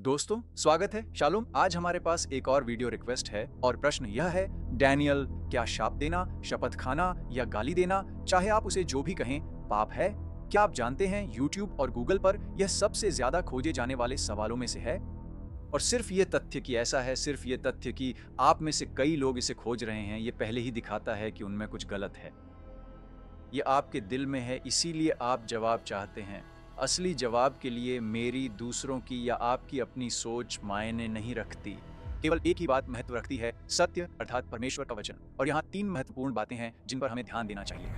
दोस्तों, स्वागत है। शालोम, आज हमारे पास एक और वीडियो रिक्वेस्ट है और प्रश्न यह है, डैनियल, क्या शाप देना, शपथ खाना या गाली देना, चाहे आप उसे जो भी कहें, पाप है? क्या आप जानते हैं यूट्यूब और गूगल पर यह सबसे ज्यादा खोजे जाने वाले सवालों में से है? और सिर्फ ये तथ्य कि ऐसा है, सिर्फ ये तथ्य कि आप में से कई लोग इसे खोज रहे हैं, ये पहले ही दिखाता है कि उनमें कुछ गलत है। ये आपके दिल में है, इसीलिए आप जवाब चाहते हैं। असली जवाब के लिए मेरी, दूसरों की या आपकी अपनी सोच मायने नहीं रखती। केवल एक ही बात महत्व रखती है, सत्य अर्थात परमेश्वर का वचन। और यहाँ तीन महत्वपूर्ण बातें हैं जिन पर हमें ध्यान देना चाहिए।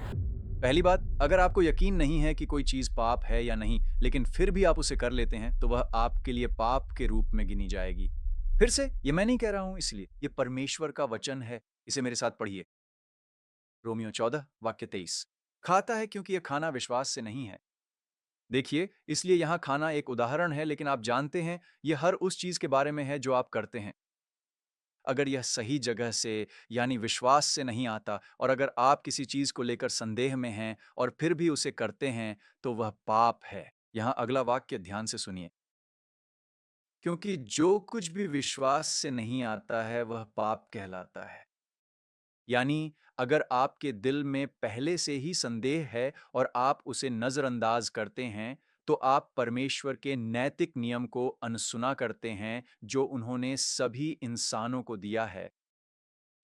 पहली बात, अगर आपको यकीन नहीं है कि कोई चीज पाप है या नहीं, लेकिन फिर भी आप उसे कर लेते हैं, तो वह आपके लिए पाप के रूप में गिनी जाएगी। फिर से, ये मैं नहीं कह रहा हूं, इसलिए ये परमेश्वर का वचन है। इसे मेरे साथ पढ़िए। रोमियो 14 वाक्य 23। खाता है क्योंकि यह खाना विश्वास से नहीं है। देखिए, इसलिए यहाँ खाना एक उदाहरण है, लेकिन आप जानते हैं यह हर उस चीज के बारे में है जो आप करते हैं। अगर यह सही जगह से यानी विश्वास से नहीं आता और अगर आप किसी चीज को लेकर संदेह में हैं और फिर भी उसे करते हैं, तो वह पाप है। यहाँ अगला वाक्य ध्यान से सुनिए। क्योंकि जो कुछ भी विश्वास से नहीं आता है वह पाप कहलाता है। यानी अगर आपके दिल में पहले से ही संदेह है और आप उसे नजरअंदाज करते हैं, तो आप परमेश्वर के नैतिक नियम को अनसुना करते हैं जो उन्होंने सभी इंसानों को दिया है।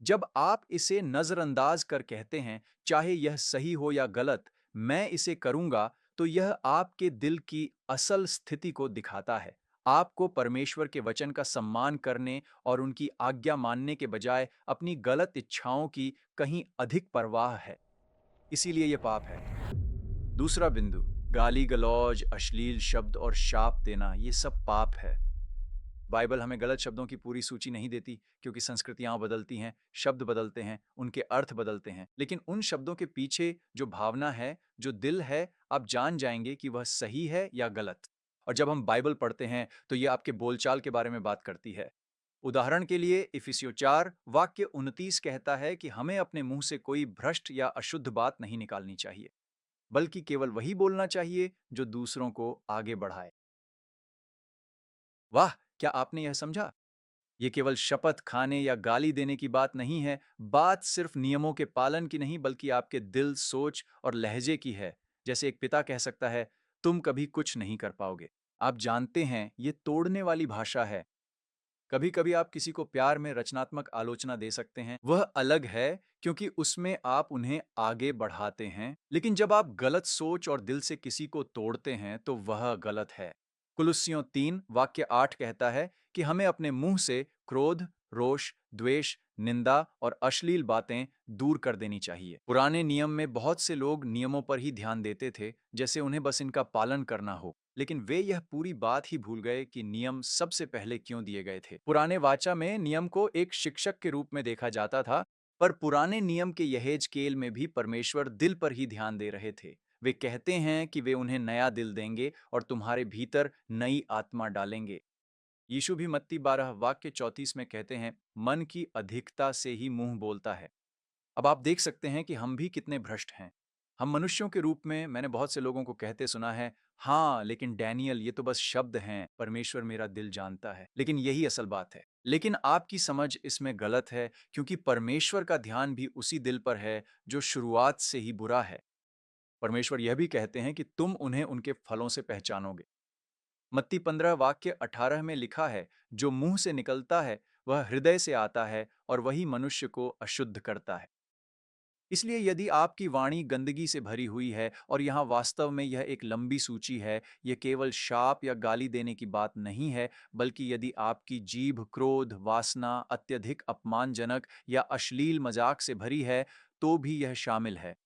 जब आप इसे नजरअंदाज कर कहते हैं, चाहे यह सही हो या गलत, मैं इसे करूंगा, तो यह आपके दिल की असल स्थिति को दिखाता है। आपको परमेश्वर के वचन का सम्मान करने और उनकी आज्ञा मानने के बजाय अपनी गलत इच्छाओं की कहीं अधिक परवाह है। इसीलिए यह पाप है। दूसरा बिंदु, गाली गलौज, अश्लील शब्द और शाप देना, ये सब पाप है। बाइबल हमें गलत शब्दों की पूरी सूची नहीं देती, क्योंकि संस्कृतियां बदलती हैं, शब्द बदलते हैं, उनके अर्थ बदलते हैं। लेकिन उन शब्दों के पीछे जो भावना है, जो दिल है, आप जान जाएंगे कि वह सही है या गलत। और जब हम बाइबल पढ़ते हैं, तो यह आपके बोलचाल के बारे में बात करती है। उदाहरण के लिए इफिसियों 4 वाक्य 29 कहता है कि हमें अपने मुंह से कोई भ्रष्ट या अशुद्ध बात नहीं निकालनी चाहिए, बल्कि केवल वही बोलना चाहिए जो दूसरों को आगे बढ़ाए। वाह! क्या आपने यह समझा? ये केवल शपथ खाने या गाली देने की बात नहीं है। बात सिर्फ नियमों के पालन की नहीं, बल्कि आपके दिल, सोच और लहजे की है। जैसे एक पिता कह सकता है, तुम कभी कुछ नहीं कर पाओगे। आप जानते हैं, ये तोड़ने वाली भाषा है। कभी कभी आप किसी को प्यार में रचनात्मक आलोचना दे सकते हैं, वह अलग है, क्योंकि उसमें आप उन्हें आगे बढ़ाते हैं। लेकिन जब आप गलत सोच और दिल से किसी को तोड़ते हैं, तो वह गलत है। कुलुस्सियों 3 वाक्य 8 कहता है कि हमें अपने मुंह से क्रोध, रोष, द्वेष, निंदा और अश्लील बातें दूर कर देनी चाहिए। पुराने नियम में बहुत से लोग नियमों पर ही ध्यान देते थे, जैसे उन्हें बस इनका पालन करना हो। लेकिन वे यह पूरी बात ही भूल गए कि नियम सबसे पहले क्यों दिए गए थे। पुराने वाचा में नियम को एक शिक्षक के रूप में देखा जाता था, पर पुराने नियम के यहेजकेल में भी परमेश्वर दिल पर ही ध्यान दे रहे थे। वे कहते हैं कि वे उन्हें नया दिल देंगे और तुम्हारे भीतर नई आत्मा डालेंगे। यीशु भी मत्ती 12 वाक्य 34 में कहते हैं, मन की अधिकता से ही मुंह बोलता है। अब आप देख सकते हैं कि हम भी कितने भ्रष्ट हैं। हम मनुष्यों के रूप में, मैंने बहुत से लोगों को कहते सुना है, हाँ लेकिन डैनियल, ये तो बस शब्द हैं, परमेश्वर मेरा दिल जानता है। लेकिन यही असल बात है। लेकिन आपकी समझ इसमें गलत है, क्योंकि परमेश्वर का ध्यान भी उसी दिल पर है जो शुरुआत से ही बुरा है। परमेश्वर यह भी कहते हैं कि तुम उन्हें उनके फलों से पहचानोगे। मत्ती 15 वाक्य 18 में लिखा है, जो मुंह से निकलता है वह हृदय से आता है और वही मनुष्य को अशुद्ध करता है। इसलिए यदि आपकी वाणी गंदगी से भरी हुई है, और यहाँ वास्तव में यह एक लंबी सूची है, यह केवल शाप या गाली देने की बात नहीं है, बल्कि यदि आपकी जीभ क्रोध, वासना, अत्यधिक अपमानजनक या अश्लील मजाक से भरी है, तो भी यह शामिल है।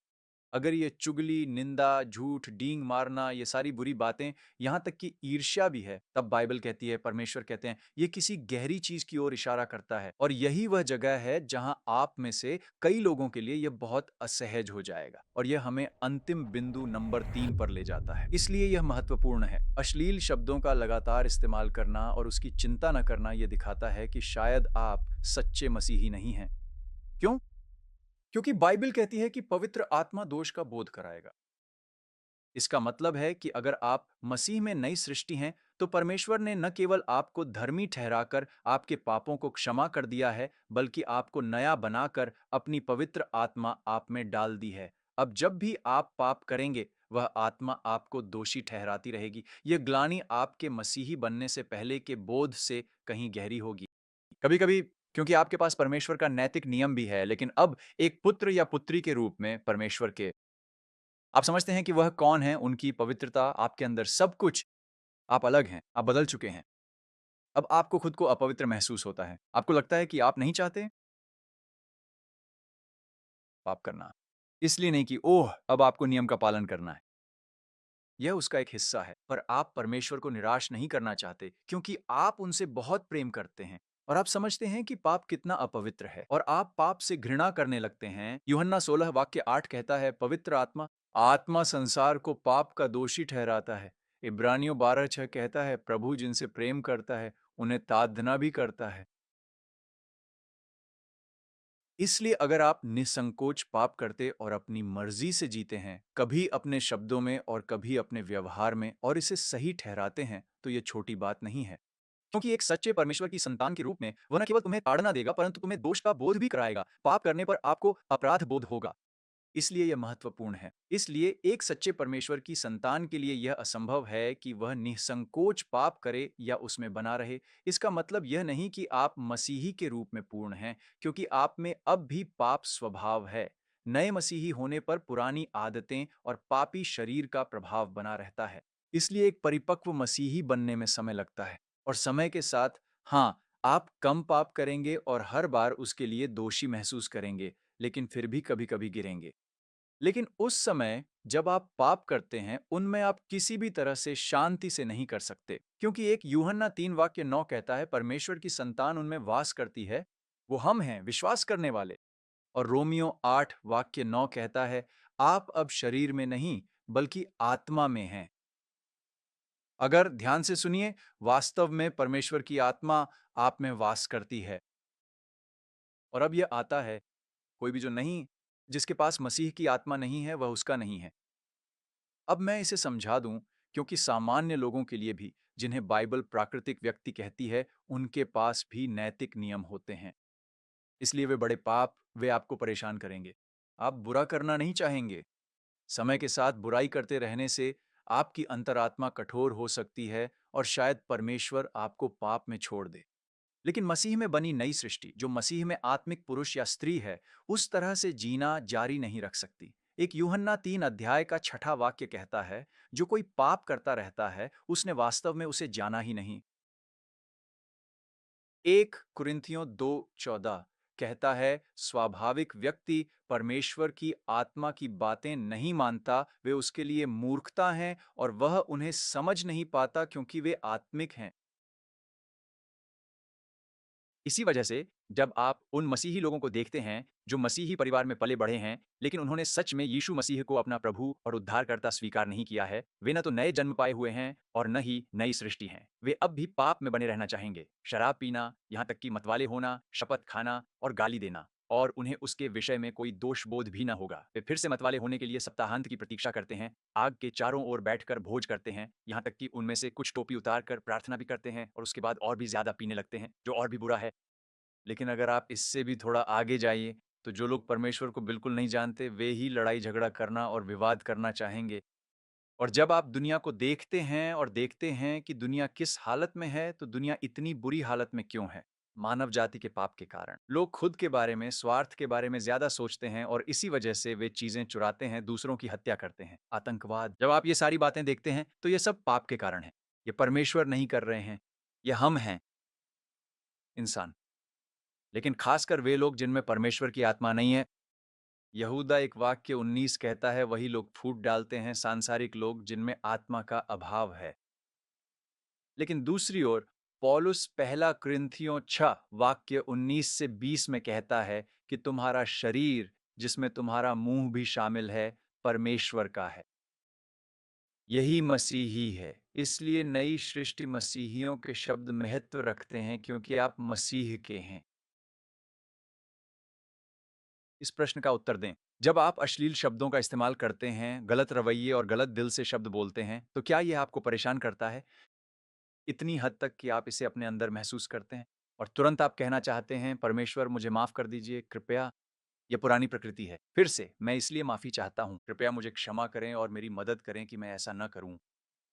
अगर ये चुगली, निंदा, झूठ, डींग मारना, ये सारी बुरी बातें, यहाँ तक कि ईर्ष्या भी है, तब बाइबल कहती है, परमेश्वर कहते हैं, ये किसी गहरी चीज की ओर इशारा करता है। और यही वह जगह है जहां आप में से कई लोगों के लिए यह बहुत असहज हो जाएगा। और यह हमें अंतिम बिंदु नंबर 3 पर ले जाता है। इसलिए यह महत्वपूर्ण है। अश्लील शब्दों का लगातार इस्तेमाल करना और उसकी चिंता न करना, यह दिखाता है कि शायद आप सच्चे मसीही नहीं हैं। क्यों? क्योंकि बाइबल कहती है कि पवित्र आत्मा दोष का बोध कराएगा। इसका मतलब है कि अगर आप मसीह में नई सृष्टि हैं, तो परमेश्वर ने न केवल आपको धर्मी ठहराकर आपके पापों को क्षमा कर दिया है, बल्कि आपको नया बनाकर अपनी पवित्र आत्मा आप में डाल दी है। अब जब भी आप पाप करेंगे, वह आत्मा आपको दोषी ठहराती रहेगी। यह ग्लानि आपके मसीही बनने से पहले के बोध से कहीं गहरी होगी। कभी-कभी क्योंकि आपके पास परमेश्वर का नैतिक नियम भी है, लेकिन अब एक पुत्र या पुत्री के रूप में परमेश्वर के आप समझते हैं कि वह कौन है, उनकी पवित्रता, आपके अंदर सब कुछ, आप अलग हैं, आप बदल चुके हैं। अब आपको खुद को अपवित्र महसूस होता है। आपको लगता है कि आप नहीं चाहते पाप करना। इसलिए नहीं कि ओह! अब आपको नियम का पालन करना है। यह उसका एक हिस्सा है, पर आप परमेश्वर को निराश नहीं करना चाहते क्योंकि आप उनसे बहुत प्रेम करते हैं और आप समझते हैं कि पाप कितना अपवित्र है और आप पाप से घृणा करने लगते हैं। यूहन्ना 16 वाक्य 8 कहता है, पवित्र आत्मा आत्मा संसार को पाप का दोषी ठहराता है। इब्रानियों 12:6 कहता है, प्रभु जिनसे प्रेम करता है उन्हें ताड़ना भी करता है। इसलिए अगर आप निसंकोच पाप करते और अपनी मर्जी से जीते हैं, कभी अपने शब्दों में और कभी अपने व्यवहार में, और इसे सही ठहराते हैं, तो ये छोटी बात नहीं है। क्योंकि एक सच्चे परमेश्वर की संतान के रूप में वह न केवल तुम्हें ताड़ना देगा, परंतु तुम्हें दोष का बोध भी कराएगा। पाप करने पर आपको अपराध बोध होगा। इसलिए यह महत्वपूर्ण है। इसलिए एक सच्चे परमेश्वर की संतान के लिए यह असंभव है कि वह निसंकोच पाप करे या उसमें बना रहे। इसका मतलब यह नहीं कि आप मसीही के रूप में पूर्ण हैं, क्योंकि आप में अब भी पाप स्वभाव है। नए मसीही होने पर पुरानी आदतें और पापी शरीर का प्रभाव बना रहता है। इसलिए एक परिपक्व मसीही बनने में समय लगता है और समय के साथ, हाँ, आप कम पाप करेंगे और हर बार उसके लिए दोषी महसूस करेंगे, लेकिन फिर भी कभी-कभी गिरेंगे। लेकिन उस समय जब आप पाप करते हैं, उनमें आप किसी भी तरह से शांति से नहीं कर सकते, क्योंकि एक यूहन्ना 3 वाक्य 9 कहता है, परमेश्वर की संतान उनमें वास करती है, वो हम हैं, विश्वास करने वाले। और रोमियो 8 वाक्य 9 कहता है, आप अब शरीर में नहीं बल्कि आत्मा में हैं। अगर ध्यान से सुनिए, वास्तव में परमेश्वर की आत्मा आप में वास करती है। और अब यह आता है, कोई भी जो नहीं, जिसके पास मसीह की आत्मा नहीं है, वह उसका नहीं है। अब मैं इसे समझा दूं, क्योंकि सामान्य लोगों के लिए भी, जिन्हें बाइबल प्राकृतिक व्यक्ति कहती है, उनके पास भी नैतिक नियम होते हैं। इसलिए वे बड़े पाप वे आपको परेशान करेंगे। आप बुरा करना नहीं चाहेंगे। समय के साथ बुराई करते रहने से आपकी अंतरात्मा कठोर हो सकती है और शायद परमेश्वर आपको पाप में छोड़ दे। लेकिन मसीह में बनी नई सृष्टि, जो मसीह में आत्मिक पुरुष या स्त्री है, उस तरह से जीना जारी नहीं रख सकती। एक यूहन्ना 3 अध्याय का 6 वाक्य कहता है, जो कोई पाप करता रहता है, उसने वास्तव में उसे जाना ही नहीं। 1 कुरिन्थियों 2:14 कहता है, स्वाभाविक व्यक्ति परमेश्वर की आत्मा की बातें नहीं मानता, वे उसके लिए मूर्खता हैं और वह उन्हें समझ नहीं पाता क्योंकि वे आत्मिक हैं। इसी वजह से जब आप उन मसीही लोगों को देखते हैं जो मसीही परिवार में पले बढ़े हैं, लेकिन उन्होंने सच में यीशु मसीह को अपना प्रभु और उद्धारकर्ता स्वीकार नहीं किया है, वे न तो नए जन्म पाए हुए हैं और न ही नई सृष्टि हैं। वे अब भी पाप में बने रहना चाहेंगे, शराब पीना, यहाँ तक कि मतवाले होना, शपथ खाना और गाली देना, और उन्हें उसके विषय में कोई दोष बोध भी ना होगा। वे फिर से मतवाले होने के लिए सप्ताहांत की प्रतीक्षा करते हैं, आग के चारों ओर बैठकर भोज करते हैं, यहाँ तक कि उनमें से कुछ टोपी उतार कर प्रार्थना भी करते हैं और उसके बाद और भी ज्यादा पीने लगते हैं, जो और भी बुरा है। लेकिन अगर आप इससे भी थोड़ा आगे जाइए, तो जो लोग परमेश्वर को बिल्कुल नहीं जानते, वे ही लड़ाई झगड़ा करना और विवाद करना चाहेंगे। और जब आप दुनिया को देखते हैं और देखते हैं कि दुनिया किस हालत में है, तो दुनिया इतनी बुरी हालत में क्यों है? मानव जाति के पाप के कारण। लोग खुद के बारे में, स्वार्थ के बारे में ज़्यादा सोचते हैं और इसी वजह से वे चीज़ें चुराते हैं, दूसरों की हत्या करते हैं, आतंकवाद। जब आप ये सारी बातें देखते हैं, तो ये सब पाप के कारण है। ये परमेश्वर नहीं कर रहे हैं, ये हम हैं, इंसान। लेकिन खासकर वे लोग जिनमें परमेश्वर की आत्मा नहीं है। यहूदा 1 वाक्य 19 कहता है, वही लोग फूट डालते हैं, सांसारिक लोग जिनमें आत्मा का अभाव है। लेकिन दूसरी ओर पौलुस पहला कुरिन्थियों 6 वाक्य 19 से 20 में कहता है कि तुम्हारा शरीर, जिसमें तुम्हारा मुंह भी शामिल है, परमेश्वर का है। यही मसीही है। इसलिए नई सृष्टि मसीहियों के शब्द महत्व रखते हैं, क्योंकि आप मसीह के हैं। इस प्रश्न का उत्तर दें। जब आप अश्लील शब्दों का इस्तेमाल करते हैं, गलत रवैये और गलत दिल से शब्द बोलते हैं, तो क्या यह आपको परेशान करता है? इतनी हद तक कि आप इसे अपने अंदर महसूस करते हैं और तुरंत आप कहना चाहते हैं, परमेश्वर मुझे माफ कर दीजिए, कृपया। यह पुरानी प्रकृति है। फिर से मैं इसलिए माफी चाहता हूँ, कृपया मुझे क्षमा करें और मेरी मदद करें कि मैं ऐसा न करूं।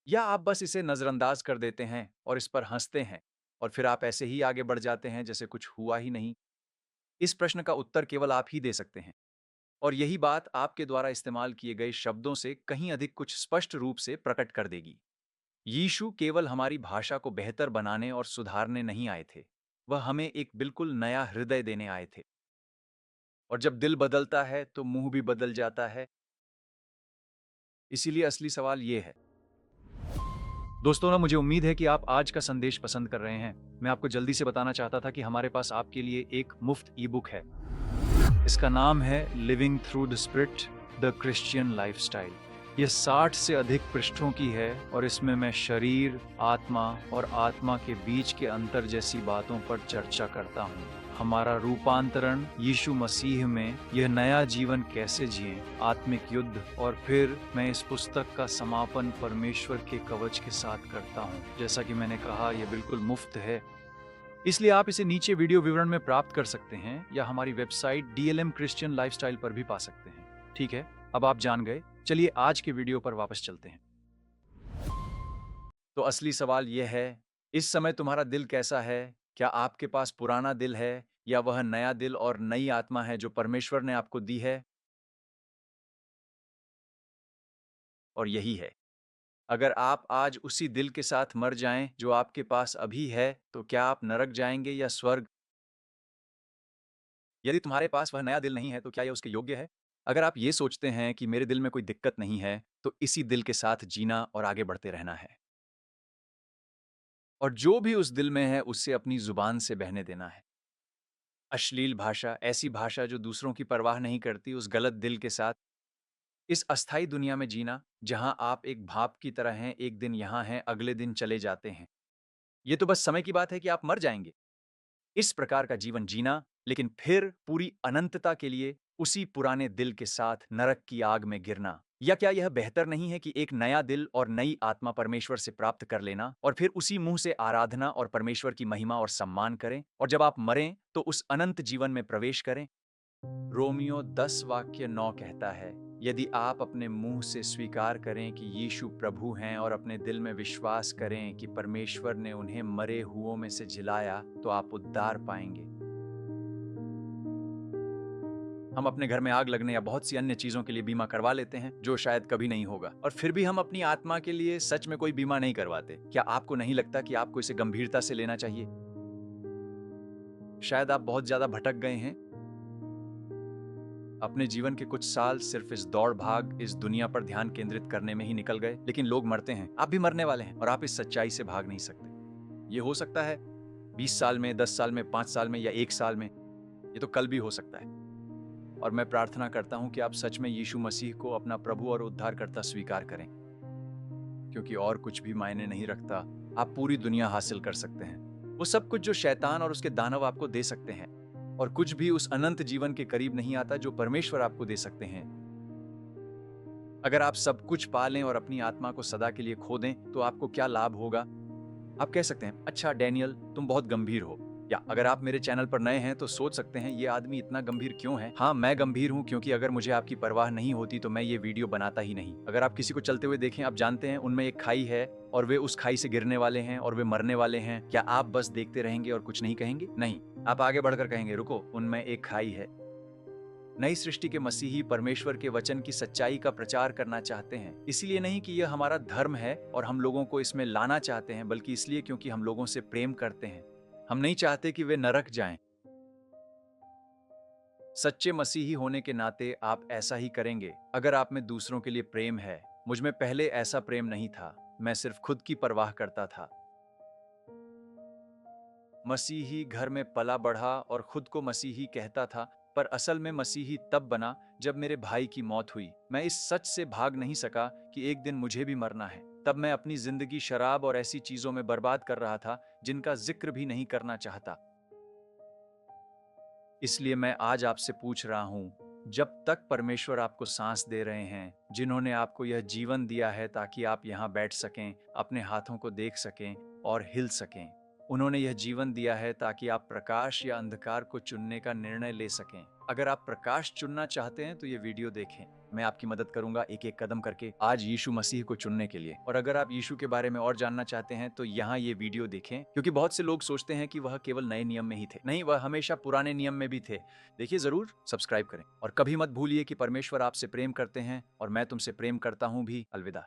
या आप बस इसे नजरअंदाज कर देते हैं और इस पर हंसते हैं और फिर आप ऐसे ही आगे बढ़ जाते हैं जैसे कुछ हुआ ही नहीं। इस प्रश्न का उत्तर केवल आप ही दे सकते हैं और यही बात आपके द्वारा इस्तेमाल किए गए शब्दों से कहीं अधिक कुछ स्पष्ट रूप से प्रकट कर देगी। यीशु केवल हमारी भाषा को बेहतर बनाने और सुधारने नहीं आए थे, वह हमें एक बिल्कुल नया हृदय देने आए थे। और जब दिल बदलता है तो मुंह भी बदल जाता है। इसीलिए असली सवाल ये है। दोस्तों, ना मुझे उम्मीद है कि आप आज का संदेश पसंद कर रहे हैं। मैं आपको जल्दी से बताना चाहता था कि हमारे पास आपके लिए एक मुफ्त ई बुक है। इसका नाम है living through the spirit, the Christian lifestyle. ये 60 से अधिक पृष्ठों की है और इसमें मैं शरीर, आत्मा और आत्मा के बीच के अंतर जैसी बातों पर चर्चा करता हूँ। हमारा रूपांतरण यीशु मसीह में, यह नया जीवन कैसे जिएं, आत्मिक युद्ध, और फिर मैं इस पुस्तक का समापन परमेश्वर के कवच के साथ करता हूँ। जैसा कि मैंने कहा, यह बिल्कुल मुफ्त है, इसलिए आप इसे नीचे वीडियो विवरण में प्राप्त कर सकते हैं या हमारी वेबसाइट DLM क्रिश्चियन लाइफस्टाइल पर भी पा सकते हैं। ठीक है, अब आप जान गए। चलिए आज के वीडियो पर वापस चलते हैं। तो असली सवाल यह है, इस समय तुम्हारा दिल कैसा है? क्या आपके पास पुराना दिल है या वह नया दिल और नई आत्मा है जो परमेश्वर ने आपको दी है? और यही है, अगर आप आज उसी दिल के साथ मर जाएं जो आपके पास अभी है, तो क्या आप नरक जाएंगे या स्वर्ग? यदि तुम्हारे पास वह नया दिल नहीं है, तो क्या यह उसके योग्य है? अगर आप ये सोचते हैं कि मेरे दिल में कोई दिक्कत नहीं है, तो इसी दिल के साथ जीना और आगे बढ़ते रहना है। और जो भी उस दिल में है, उसे अपनी जुबान से बहने देना है। अश्लील भाषा, ऐसी भाषा जो दूसरों की परवाह नहीं करती, उस गलत दिल के साथ इस अस्थाई दुनिया में जीना, जहां आप एक भाप की तरह हैं, एक दिन यहां हैं, अगले दिन चले जाते हैं। ये तो बस समय की बात है कि आप मर जाएंगे। इस प्रकार का जीवन जीना, लेकिन फिर पूरी अनंतता के लिए उसी पुराने दिल के साथ नरक की आग में गिरना। या क्या यह बेहतर नहीं है कि एक नया दिल और नई आत्मा परमेश्वर से प्राप्त कर लेना और फिर उसी मुंह से आराधना और परमेश्वर की महिमा और सम्मान करें, और जब आप मरें तो उस अनंत जीवन में प्रवेश करें? रोमियो 10 वाक्य 9 कहता है, यदि आप अपने मुंह से स्वीकार करें कि यीशु प्रभु हैं और अपने दिल में विश्वास करें कि परमेश्वर ने उन्हें मरे हुओं में से जिलाया, तो आप उद्धार पाएंगे। हम अपने घर में आग लगने या बहुत सी अन्य चीजों के लिए बीमा करवा लेते हैं जो शायद कभी नहीं होगा, और फिर भी हम अपनी आत्मा के लिए सच में कोई बीमा नहीं करवाते। क्या आपको नहीं लगता कि आपको इसे गंभीरता से लेना चाहिए? शायद आप बहुत ज्यादा भटक गए हैं। अपने जीवन के कुछ साल सिर्फ इस दौड़ भाग, इस दुनिया पर ध्यान केंद्रित करने में ही निकल गए। लेकिन लोग मरते हैं, आप भी मरने वाले हैं, और आप इस सच्चाई से भाग नहीं सकते। ये हो सकता है 20 साल में, 10 साल में, 5 साल में या 1 साल में। ये तो कल भी हो सकता है। और मैं प्रार्थना करता हूं कि आप सच में यीशु मसीह को अपना प्रभु और उद्धारकर्ता स्वीकार करें, क्योंकि और कुछ भी मायने नहीं रखता। आप पूरी दुनिया हासिल कर सकते हैं, वो सब कुछ जो शैतान और उसके दानव आपको दे सकते हैं, और कुछ भी उस अनंत जीवन के करीब नहीं आता जो परमेश्वर आपको दे सकते हैं। अगर आप सब कुछ पा लें और अपनी आत्मा को सदा के लिए खो दें, तो आपको क्या लाभ होगा? आप कह सकते हैं, अच्छा डैनियल, तुम बहुत गंभीर हो। या अगर आप मेरे चैनल पर नए हैं तो सोच सकते हैं, ये आदमी इतना गंभीर क्यों है? हाँ, मैं गंभीर हूँ, क्योंकि अगर मुझे आपकी परवाह नहीं होती तो मैं ये वीडियो बनाता ही नहीं। अगर आप किसी को चलते हुए देखें, आप जानते हैं उनमें एक खाई है और वे उस खाई से गिरने वाले हैं और वे मरने वाले हैं। क्या आप बस देखते रहेंगे और कुछ नहीं कहेंगे? नहीं, आप आगे बढ़कर कहेंगे, रुको, उनमें एक खाई है। नई सृष्टि के मसीही परमेश्वर के वचन की सच्चाई का प्रचार करना चाहते हैं, इसलिए नहीं कि यह हमारा धर्म है और हम लोगों को इसमें लाना चाहते हैं, बल्कि इसलिए क्योंकि हम लोगों से प्रेम करते हैं। हम नहीं चाहते कि वे नरक जाएं। सच्चे मसीही होने के नाते आप ऐसा ही करेंगे अगर आप में दूसरों के लिए प्रेम है। मुझ में पहले ऐसा प्रेम नहीं था, मैं सिर्फ खुद की परवाह करता था। मसीही घर में पला बढ़ा और खुद को मसीही कहता था, पर असल में मसीही तब बना जब मेरे भाई की मौत हुई। मैं इस सच से भाग नहीं सका कि एक दिन मुझे भी मरना है। तब मैं अपनी जिंदगी शराब और ऐसी चीजों में बर्बाद कर रहा था जिनका जिक्र भी नहीं करना चाहता। इसलिए मैं आज आपसे पूछ रहा हूं, जब तक परमेश्वर आपको सांस दे रहे हैं, जिन्होंने आपको यह जीवन दिया है ताकि आप यहां बैठ सकें, अपने हाथों को देख सकें, और हिल सकें। उन्होंने यह जीवन दिया है ताकि आप प्रकाश या अंधकार को चुनने का निर्णय ले सकें। अगर आप प्रकाश चुनना चाहते हैं तो ये वीडियो देखें। मैं आपकी मदद करूंगा एक एक कदम करके आज यीशु मसीह को चुनने के लिए। और अगर आप यीशु के बारे में और जानना चाहते हैं तो यहाँ ये वीडियो देखें, क्योंकि बहुत से लोग सोचते हैं कि वह केवल नए नियम में ही थे। नहीं, वह हमेशा पुराने नियम में भी थे। देखिए, जरूर सब्सक्राइब करें और कभी मत भूलिए कि परमेश्वर आपसे प्रेम करते हैं और मैं तुमसे प्रेम करता हूँ भी। अलविदा।